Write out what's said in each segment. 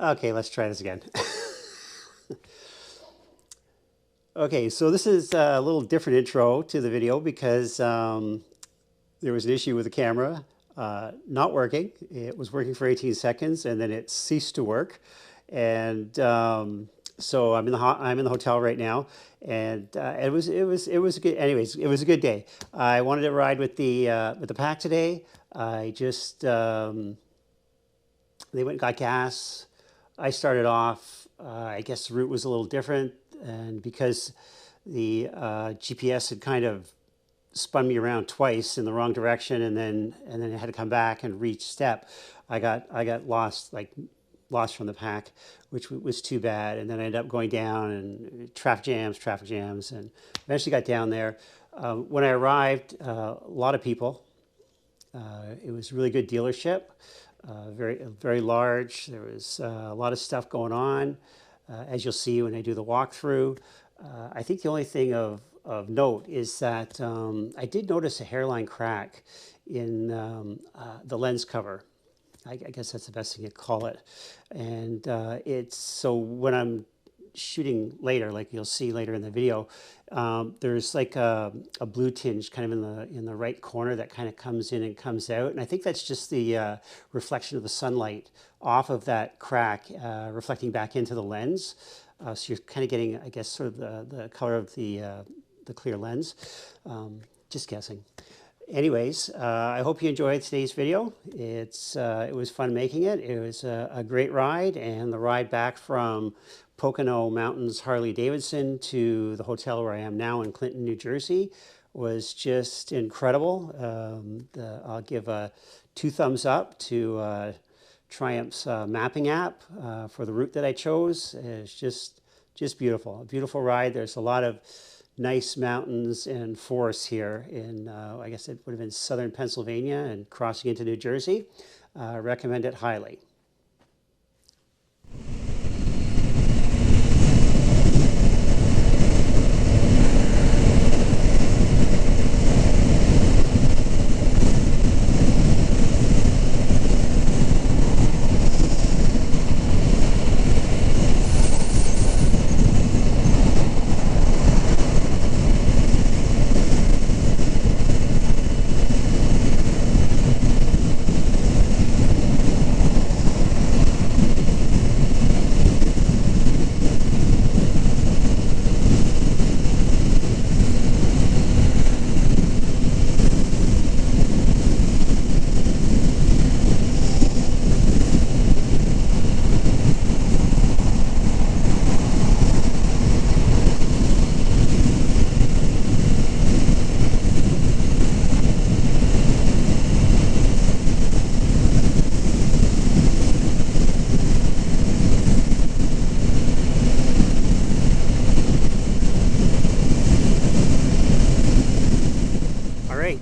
Okay, let's try this again. Okay, so this is a little different intro to the video because there was an issue with the camera not working. It was working for 18 seconds and then it ceased to work. And so I'm in the hotel right now, and it was good. Anyways, it was a good day. I wanted to ride with the pack today. I just they went and got gas. I started off. I guess the route was a little different, and because the GPS had kind of spun me around twice in the wrong direction, and then I had to come back and reach step. I got lost from the pack, which was too bad. And then I ended up going down and traffic jams, and eventually got down there. When I arrived, a lot of people. It was a really good dealership, very large. There was a lot of stuff going on, as you'll see when I do the walkthrough. I think the only thing of note is that I did notice a hairline crack in the lens cover. I guess that's the best thing to call it. And it's so when I'm shooting later, like you'll see later in the video, there's like a blue tinge kind of in the right corner that kind of comes in and comes out. And I think that's just the reflection of the sunlight off of that crack reflecting back into the lens. So you're kind of getting, I guess, sort of the color of the clear lens. Just guessing. Anyways, I hope you enjoyed today's video. It was fun making it. It was a great ride, and the ride back from Pocono Mountains Harley Davidson to the hotel where I am now in Clinton, New Jersey was just incredible. I'll give 2 thumbs up to Triumph's mapping app for the route that I chose. It's just beautiful. A beautiful ride. There's a lot of nice mountains and forests here in, I guess it would have been southern Pennsylvania and crossing into New Jersey. Recommend it highly.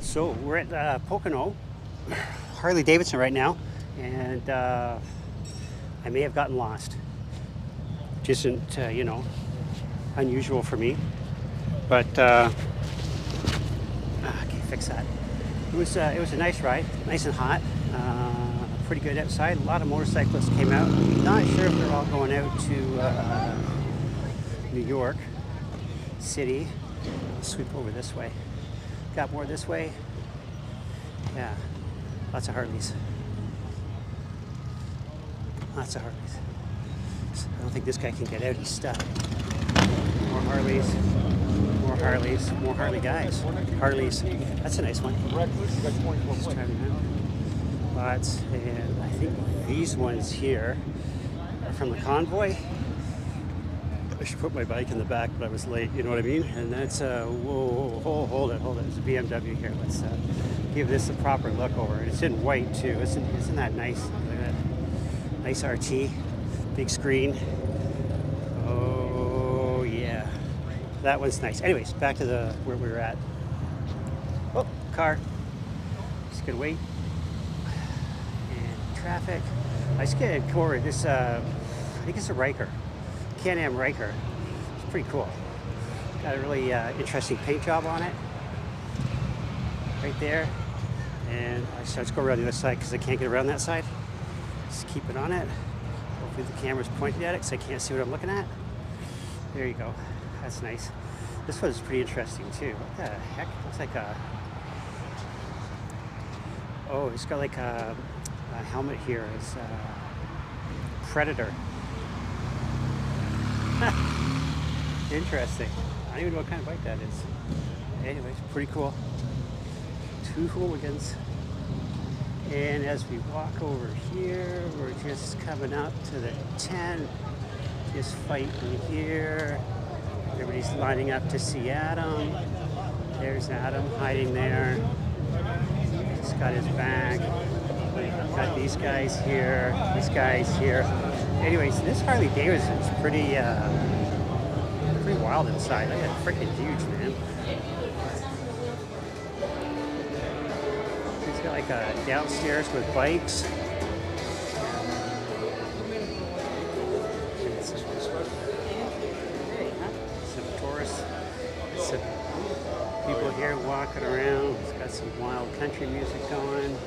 So we're at Pocono Harley Davidson right now, and I may have gotten lost, which isn't you know, unusual for me, but okay, fix that. It was a nice ride, nice and hot, pretty good outside. A lot of motorcyclists came out. Not sure if they're all going out to New York City. I'll sweep over this way. Got more this way. Yeah, lots of Harleys. Lots of Harleys. I don't think this guy can get out. He's stuck. More Harleys. More Harleys. More Harley guys. Harleys. That's a nice one. Just driving out. Lots. And I think these ones here are from the Convoy. I should put my bike in the back, but I was late, you know what I mean? And that's, whoa, hold it. There's a BMW here. Let's give this a proper look over. It's in white, too. Isn't that nice? Look at that. Nice RT, big screen. Oh, yeah. That one's nice. Anyways, back to where we were at. Oh, car. Just gonna wait. And traffic. I just get forward. This, I think it's a Riker. Can-Am Riker. It's pretty cool. Got a really interesting paint job on it. Right there. And so let's go around the other side because I can't get around that side. Just keep it on it. Maybe the camera's pointed at it because I can't see what I'm looking at. There you go. That's nice. This one's pretty interesting too. What the heck? Looks like a... Oh, it's got like a helmet here. It's a Predator. Interesting. I don't even know what kind of bike that is. Anyways, pretty cool. Two hooligans. And as we walk over here, we're just coming up to the tent. Just fighting here. Everybody's lining up to see Adam. There's Adam hiding there. He's got his bag. Got these guys here. These guys here. Anyways, this Harley Davidson is pretty wild inside. Look at it, freaking huge, man. It's got like a downstairs with bikes. Some tourists, some people here walking around. It's got some wild country music going.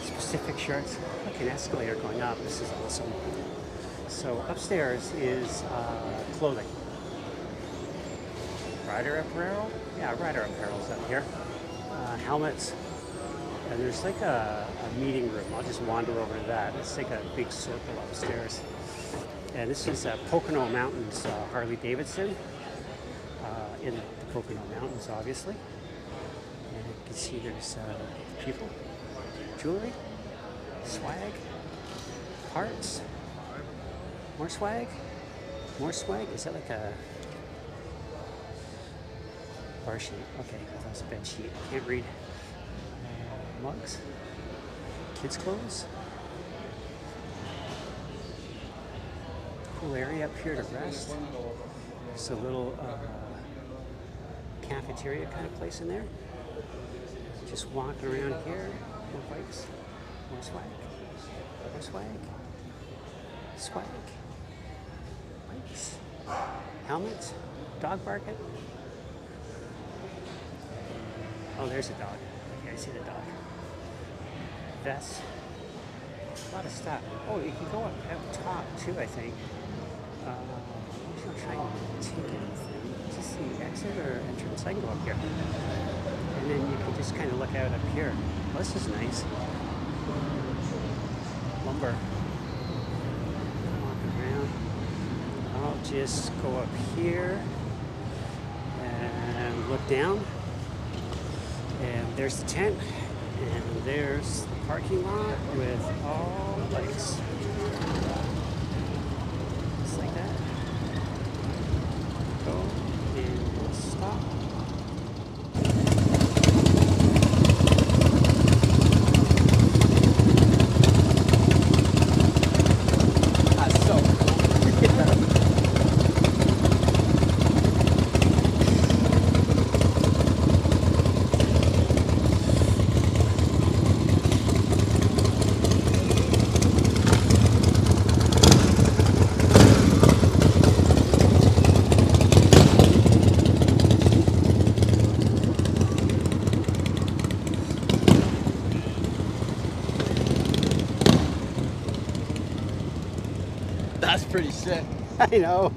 Specific shirts. Look, an escalator going up. This is awesome. So upstairs is clothing. Rider apparel? Yeah, rider apparel's up here. Helmets. And there's like a meeting room. I'll just wander over to that. It's like a big circle upstairs. And this is Pocono Mountains Harley Davidson. In the Pocono Mountains, obviously. And you can see there's people, jewelry, swag, parts. More swag? More swag? Is that like a bar sheet? Okay, I thought it was a bed sheet. Can't read. Mugs. Kids' clothes. Cool area up here to rest. There's a little cafeteria kind of place in there. Just walking around here. More bikes. More swag. More swag. Swag. Bikes. Helmets. Dog barking. Oh, there's a dog. Okay, I see the dog. Vests. A lot of stuff. Oh, you can go up top too, I think. I'm just gonna try and take anything. Just the exit or entrance. I can go up here. And then you can just kind of look out up here. Oh, this is nice. Lumber. Walking around. I'll just go up here and look down. And there's the tent. And there's the parking lot with all the bikes. Just like that. Go and stop. That's so cool. That's pretty sick. I know.